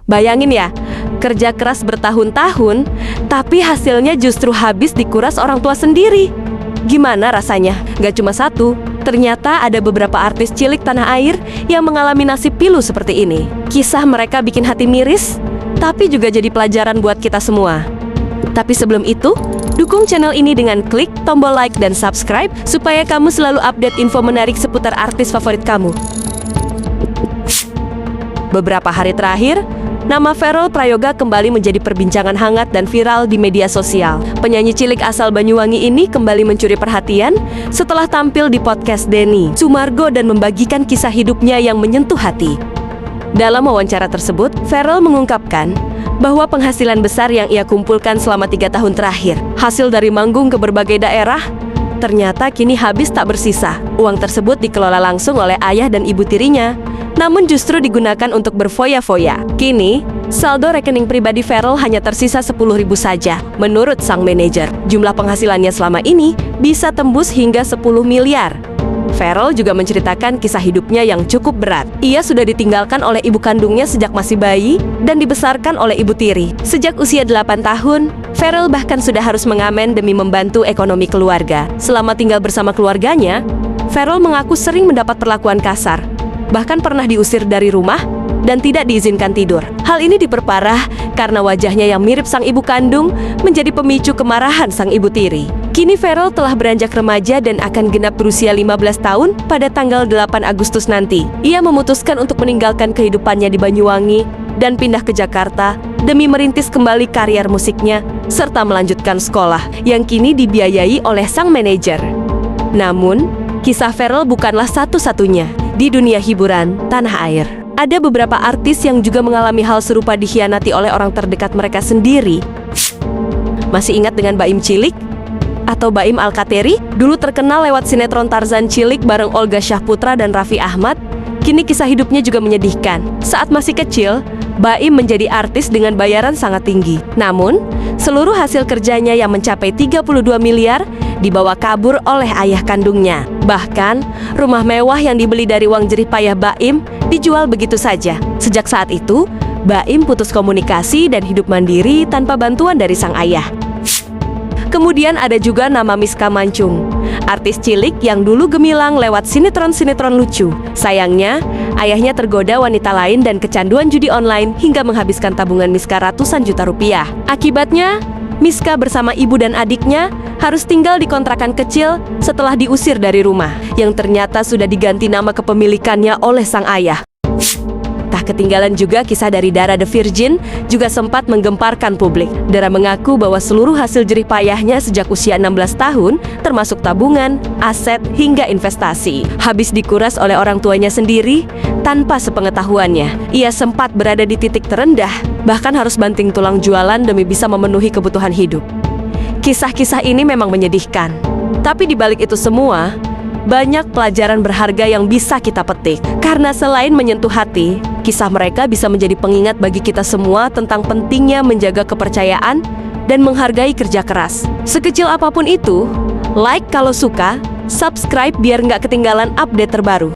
Bayangin ya, kerja keras bertahun-tahun, tapi hasilnya justru habis dikuras orang tua sendiri. Gimana rasanya? Gak cuma satu, ternyata ada beberapa artis cilik tanah air yang mengalami nasib pilu seperti ini. Kisah mereka bikin hati miris, tapi juga jadi pelajaran buat kita semua. Tapi sebelum itu, dukung channel ini dengan klik tombol like dan subscribe supaya kamu selalu update info menarik seputar artis favorit kamu. Beberapa hari terakhir, nama Verrell Prayoga kembali menjadi perbincangan hangat dan viral di media sosial. Penyanyi cilik asal Banyuwangi ini kembali mencuri perhatian setelah tampil di podcast Denny Sumargo dan membagikan kisah hidupnya yang menyentuh hati. Dalam wawancara tersebut, Verrell mengungkapkan bahwa penghasilan besar yang ia kumpulkan selama 3 tahun terakhir, hasil dari manggung ke berbagai daerah, ternyata kini habis tak bersisa. Uang tersebut dikelola langsung oleh ayah dan ibu tirinya, namun justru digunakan untuk berfoya-foya. Kini, saldo rekening pribadi Verrell hanya tersisa 10.000 saja. Menurut sang manajer, jumlah penghasilannya selama ini bisa tembus hingga 10 miliar. Verrell juga menceritakan kisah hidupnya yang cukup berat. Ia sudah ditinggalkan oleh ibu kandungnya sejak masih bayi dan dibesarkan oleh ibu tiri. Sejak usia 8 tahun, Verrell bahkan sudah harus mengamen demi membantu ekonomi keluarga. Selama tinggal bersama keluarganya, Verrell mengaku sering mendapat perlakuan kasar. Bahkan pernah diusir dari rumah dan tidak diizinkan tidur. Hal ini diperparah karena wajahnya yang mirip sang ibu kandung menjadi pemicu kemarahan sang ibu tiri. Kini Verrell telah beranjak remaja dan akan genap berusia 15 tahun pada tanggal 8 Agustus nanti. Ia memutuskan untuk meninggalkan kehidupannya di Banyuwangi dan pindah ke Jakarta demi merintis kembali karier musiknya serta melanjutkan sekolah yang kini dibiayai oleh sang manajer. Namun, kisah Verrell bukanlah satu-satunya di dunia hiburan tanah air. Ada beberapa artis yang juga mengalami hal serupa dikhianati oleh orang terdekat mereka sendiri. Masih ingat dengan Baim Cilik? Atau Baim Alkatiri? Dulu terkenal lewat sinetron Tarzan Cilik bareng Olga Syahputra dan Raffi Ahmad. Kini kisah hidupnya juga menyedihkan. Saat masih kecil, Baim menjadi artis dengan bayaran sangat tinggi. Namun, seluruh hasil kerjanya yang mencapai 32 miliar dibawa kabur oleh ayah kandungnya. Bahkan, rumah mewah yang dibeli dari uang jerih payah Baim dijual begitu saja. Sejak saat itu, Baim putus komunikasi dan hidup mandiri tanpa bantuan dari sang ayah. Kemudian ada juga nama Miska Mancung, artis cilik yang dulu gemilang lewat sinetron-sinetron lucu. Sayangnya, ayahnya tergoda wanita lain dan kecanduan judi online hingga menghabiskan tabungan Miska ratusan juta rupiah. Akibatnya, Miska bersama ibu dan adiknya harus tinggal di kontrakan kecil setelah diusir dari rumah, yang ternyata sudah diganti nama kepemilikannya oleh sang ayah. Tak ketinggalan juga kisah dari Dara The Virgin juga sempat menggemparkan publik. Dara mengaku bahwa seluruh hasil jerih payahnya sejak usia 16 tahun, termasuk tabungan, aset, hingga investasi, habis dikuras oleh orang tuanya sendiri tanpa sepengetahuannya. Ia sempat berada di titik terendah, bahkan harus banting tulang jualan demi bisa memenuhi kebutuhan hidup. Kisah-kisah ini memang menyedihkan, tapi di balik itu semua, banyak pelajaran berharga yang bisa kita petik. Karena selain menyentuh hati, kisah mereka bisa menjadi pengingat bagi kita semua tentang pentingnya menjaga kepercayaan dan menghargai kerja keras. Sekecil apapun itu, like kalau suka, subscribe biar nggak ketinggalan update terbaru.